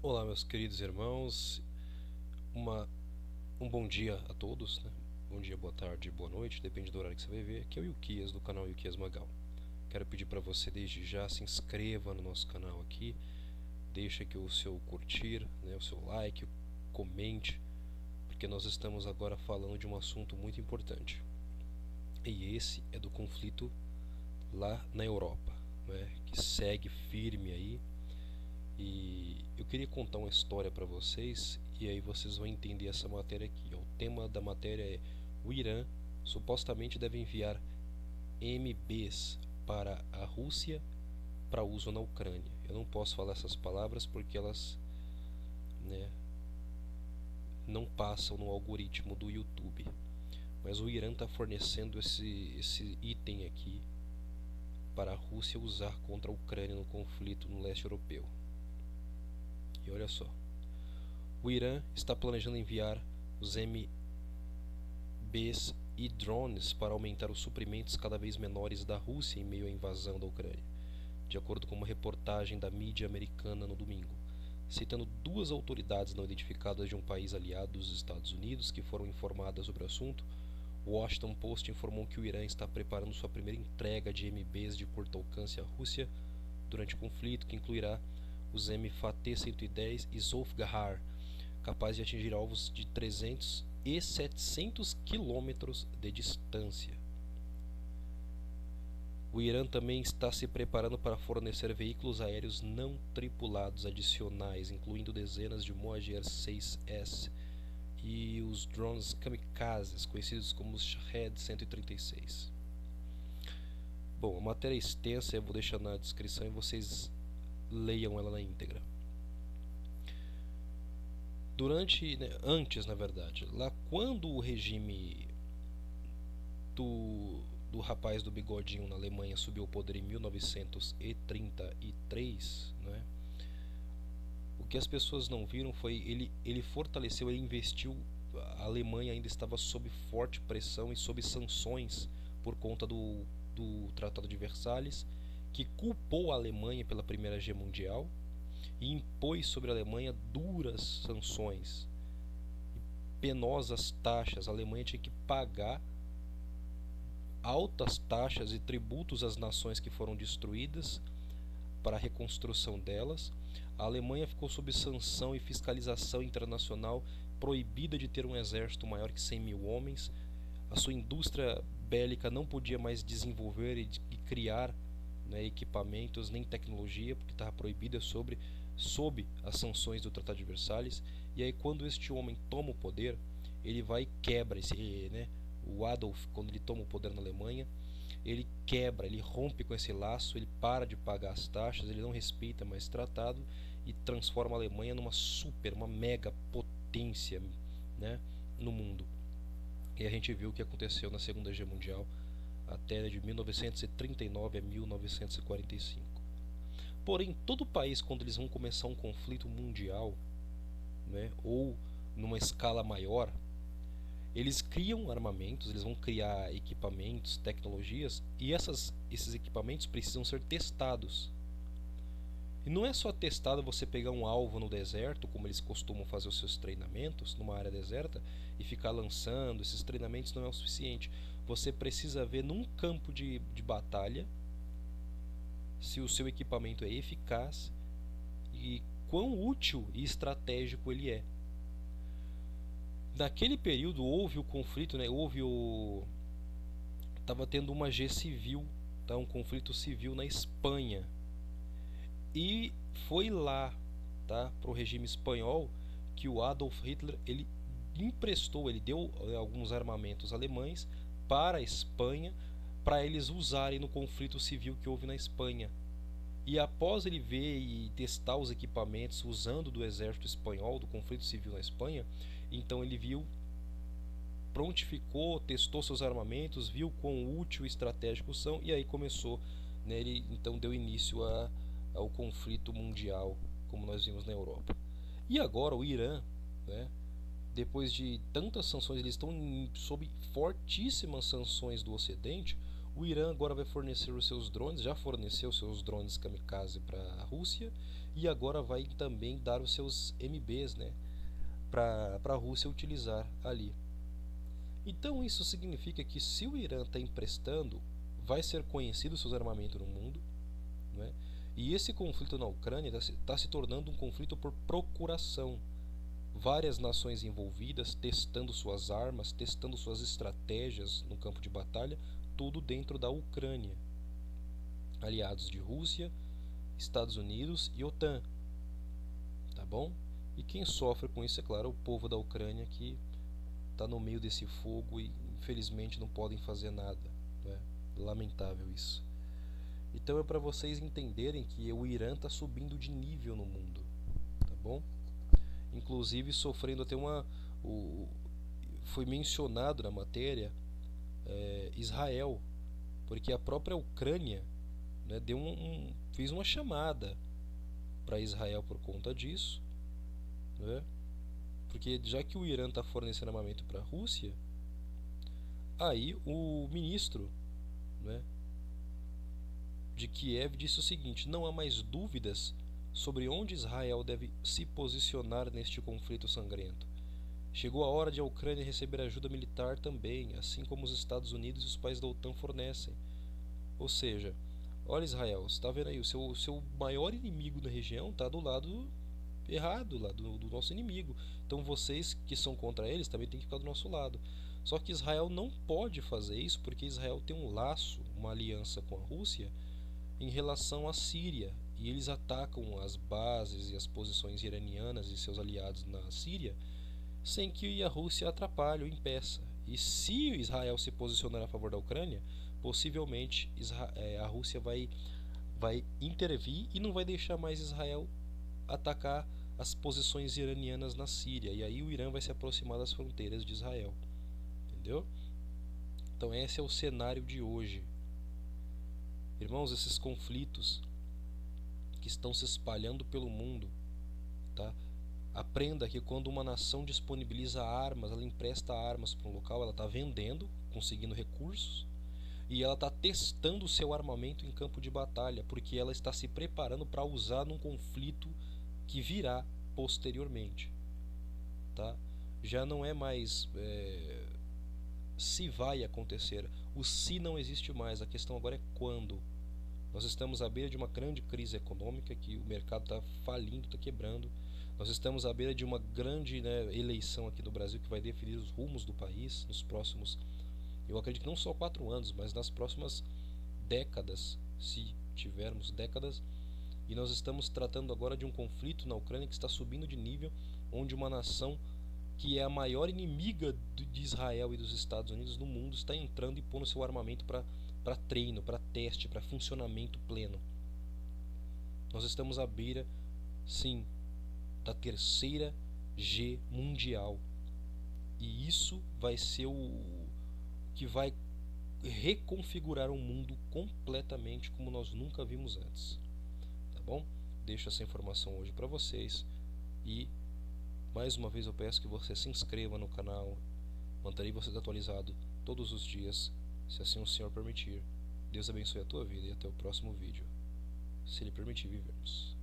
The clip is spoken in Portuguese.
Olá, meus queridos irmãos, uma, um bom dia a todos, né? Bom dia, boa tarde, boa noite, depende do horário que você vai ver. Aqui é o Yukias do canal Yukias Magal. Quero pedir para você desde já se inscreva no nosso canal aqui, deixe aqui o seu curtir, né, o seu like, comente, porque nós estamos agora falando de um assunto muito importante. E esse é do conflito lá na Europa, né, que segue firme aí. E eu queria contar uma história para vocês e aí vocês vão entender essa matéria aqui. O tema da matéria é: o Irã supostamente deve enviar MBs para a Rússia para uso na Ucrânia. Eu não posso falar essas palavras porque elas, né, não passam no algoritmo do YouTube. Mas o Irã está fornecendo esse item aqui para a Rússia usar contra a Ucrânia no conflito no leste europeu. E olha só, o Irã está planejando enviar os MBs e drones para aumentar os suprimentos cada vez menores da Rússia em meio à invasão da Ucrânia, de acordo com uma reportagem da mídia americana no domingo, citando duas autoridades não identificadas de um país aliado dos Estados Unidos que foram informadas sobre o assunto. O Washington Post informou que o Irã está preparando sua primeira entrega de MBs de curto alcance à Rússia durante o conflito, que incluirá os MFAT-110 e Zolfghar, capazes de atingir alvos de 300 e 700 quilômetros de distância. O Irã também está se preparando para fornecer veículos aéreos não tripulados adicionais, incluindo dezenas de Moager 6S e os drones kamikazes, conhecidos como os Shahed 136. Bom, a matéria é extensa, eu vou deixar na descrição e vocês leiam ela na íntegra. Antes, na verdade, lá quando o regime do rapaz do bigodinho na Alemanha subiu ao poder em 1933, né? O que as pessoas não viram foi ele fortaleceu, ele investiu. A Alemanha ainda estava sob forte pressão e sob sanções por conta do Tratado de Versalhes, que culpou a Alemanha pela Primeira Guerra Mundial e impôs sobre a Alemanha duras sanções e penosas taxas. A Alemanha tinha que pagar altas taxas e tributos às nações que foram destruídas para a reconstrução delas. A Alemanha ficou sob sanção e fiscalização internacional, proibida de ter um exército maior que 100 mil homens. A sua indústria bélica não podia mais desenvolver e criar, né, equipamentos nem tecnologia, porque estava proibida sob as sanções do Tratado de Versalhes. E aí, quando este homem toma o poder, ele vai e quebra né, o Adolf, quando ele toma o poder na Alemanha, ele quebra, ele rompe com esse laço, ele para de pagar as taxas, ele não respeita mais o tratado e transforma a Alemanha numa uma mega potência, né, no mundo. E a gente viu o que aconteceu na Segunda Guerra Mundial até de 1939 a 1945. Porém, todo país, quando eles vão começar um conflito mundial, né, ou numa escala maior, eles criam armamentos, eles vão criar equipamentos, tecnologias, e esses equipamentos precisam ser testados. E não é só testado você pegar um alvo no deserto, como eles costumam fazer os seus treinamentos, numa área deserta, e ficar lançando. Esses treinamentos não é o suficiente. Você precisa ver num campo de batalha se o seu equipamento é eficaz e quão útil e estratégico ele é. Naquele período houve o conflito, né? Tava tendo uma guerra civil, tá? Um conflito civil na Espanha. E foi lá, tá, para o regime espanhol que o Adolf Hitler ele emprestou, ele deu alguns armamentos alemães para a Espanha para eles usarem no conflito civil que houve na Espanha. E após ele ver e testar os equipamentos usando do exército espanhol, do conflito civil na Espanha, então ele viu, prontificou, testou seus armamentos, viu quão útil e estratégico são, e aí começou, né, ele então deu início ao conflito mundial, como nós vimos na Europa. E agora o Irã, né, depois de tantas sanções, eles estão sob fortíssimas sanções do Ocidente. O Irã agora vai fornecer os seus drones, já forneceu os seus drones kamikaze para a Rússia e agora vai também dar os seus MBs, né, para a Rússia utilizar ali. Então isso significa que se o Irã está emprestando, vai ser conhecido seus armamentos no mundo, né? E esse conflito na Ucrânia está se tornando um conflito por procuração. Várias nações envolvidas testando suas armas, testando suas estratégias no campo de batalha, tudo dentro da Ucrânia. Aliados de Rússia, Estados Unidos e OTAN, tá bom? E quem sofre com isso, é claro, é o povo da Ucrânia que está no meio desse fogo e infelizmente não podem fazer nada, né? Lamentável isso. Então é para vocês entenderem que o Irã está subindo de nível no mundo, tá bom? Inclusive sofrendo até foi mencionado na matéria Israel, porque a própria Ucrânia, né, fez uma chamada para Israel por conta disso, né? Porque já que o Irã está fornecendo armamento para a Rússia, aí o ministro, né, de Kiev disse o seguinte: não há mais dúvidas sobre onde Israel deve se posicionar neste conflito sangrento. Chegou a hora de a Ucrânia receber ajuda militar também, assim como os Estados Unidos e os países da OTAN fornecem. Ou seja, olha Israel, você está vendo aí, o seu maior inimigo na região está do lado errado, lá do nosso inimigo. Então vocês que são contra eles também têm que ficar do nosso lado. Só que Israel não pode fazer isso porque Israel tem um laço, uma aliança com a Rússia em relação à Síria. E eles atacam as bases e as posições iranianas e seus aliados na Síria sem que a Rússia atrapalhe ou impeça. E se Israel se posicionar a favor da Ucrânia, possivelmente a Rússia vai intervir e não vai deixar mais Israel atacar as posições iranianas na Síria. E aí o Irã vai se aproximar das fronteiras de Israel. Entendeu? Então esse é o cenário de hoje. Irmãos, esses conflitos que estão se espalhando pelo mundo, tá? Aprenda que quando uma nação disponibiliza armas, ela empresta armas para um local, ela está vendendo, conseguindo recursos, e ela está testando o seu armamento em campo de batalha, porque ela está se preparando para usar num conflito que virá posteriormente, tá? Já não é mais se vai acontecer, o se não existe mais, a questão agora é quando. Nós estamos à beira de uma grande crise econômica, que o mercado está falindo, está quebrando. Nós estamos à beira de uma grande, né, eleição aqui no Brasil que vai definir os rumos do país nos próximos, eu acredito que não só 4 anos, mas nas próximas décadas, se tivermos décadas. E nós estamos tratando agora de um conflito na Ucrânia que está subindo de nível, onde uma nação que é a maior inimiga de Israel e dos Estados Unidos no mundo está entrando e pondo seu armamento para treino, para teste, para funcionamento pleno. Nós estamos à beira, sim, da terceira G mundial. E isso vai ser o que vai reconfigurar o mundo completamente como nós nunca vimos antes. Tá bom? Deixo essa informação hoje para vocês e mais uma vez eu peço que você se inscreva no canal, manterei vocês atualizados todos os dias, se assim o Senhor permitir. Deus abençoe a tua vida e até o próximo vídeo, se Ele permitir vivermos.